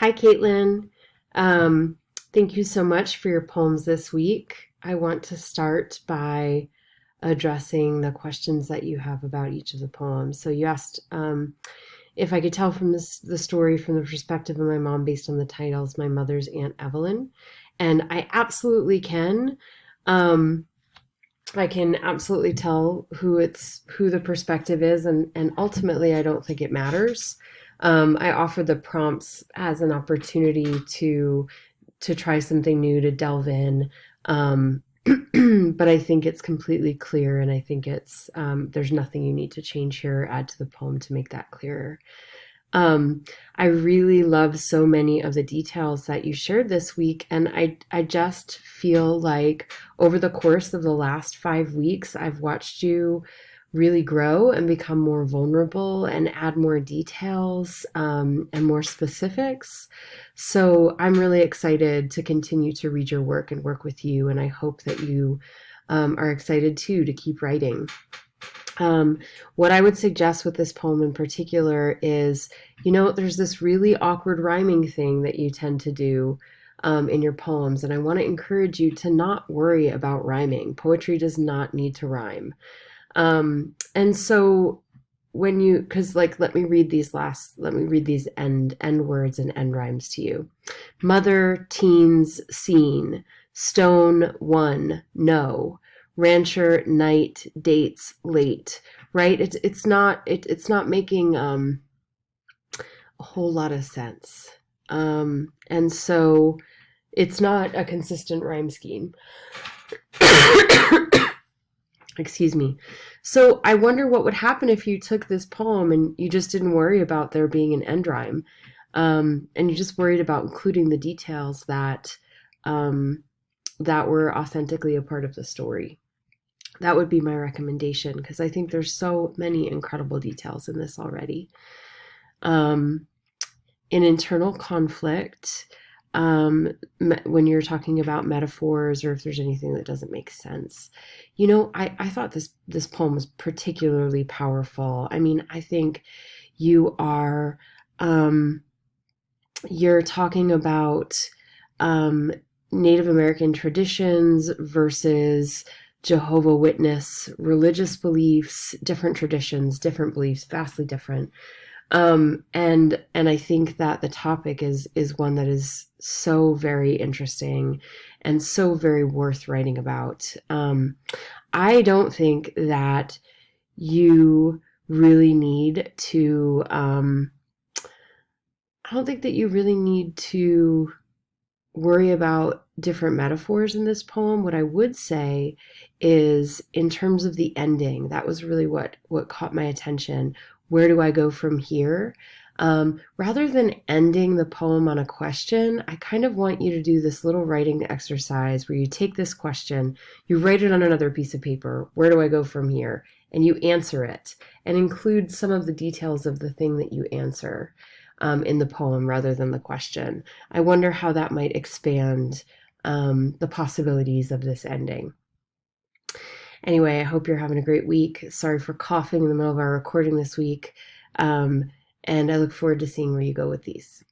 Hi, Katelyn. Um, Thank you so much for your poems this week. I want to start by addressing the questions that you have about each of the poems. So you asked if I could tell from the story from the perspective of my mom based on the titles, my mother's Aunt Evelyn, and I absolutely can. Um, I can absolutely tell who the perspective is, and ultimately, I don't think it matters. I offer the prompts as an opportunity to try something new, to delve in. Um, but I think it's completely clear, and I think it's there's nothing you need to change here or add to the poem to make that clearer. Um, I really love so many of the details that you shared this week, and I just feel like over the course of the last 5 weeks, I've watched you really grow and become more vulnerable and add more details and more specifics. So I'm really excited to continue to read your work and work with you, and I hope that you are excited too to keep writing. Um, what I would suggest with this poem in particular is, there's this really awkward rhyming thing that you tend to do in your poems, and I want to encourage you to not worry about rhyming. Poetry does not need to rhyme. And so because let me read these end words and end rhymes to you. Mother, teens, scene, stone, one, no, rancher, night, dates, late, right? It's not making a whole lot of sense. And so it's not a consistent rhyme scheme. Excuse me. So I wonder what would happen if you took this poem and you just didn't worry about there being an end rhyme, and you just worried about including the details um, that were authentically a part of the story. That would be my recommendation because I think there's so many incredible details in this already. Um, in internal conflict, when you're talking about metaphors or if there's anything that doesn't make sense. I thought this poem was particularly powerful. I mean, I think you are um, you're talking about um, Native American traditions versus Jehovah Witness religious beliefs, different traditions, different beliefs, vastly different. And I think that the topic is one that is so very interesting and so very worth writing about. I don't think that you really need to. I don't think that you really need to worry about different metaphors in this poem. What I would say is, in terms of the ending, that was really what caught my attention. Where do I go from here? Rather than ending the poem on a question, I kind of want you to do this little writing exercise where you take this question, you write it on another piece of paper. Where do I go from here? And you answer it and include some of the details of the thing that you answer in the poem rather than the question. I wonder how that might expand the possibilities of this ending. Anyway, I hope you're having a great week. Sorry for coughing in the middle of our recording this week. And I look forward to seeing where you go with these.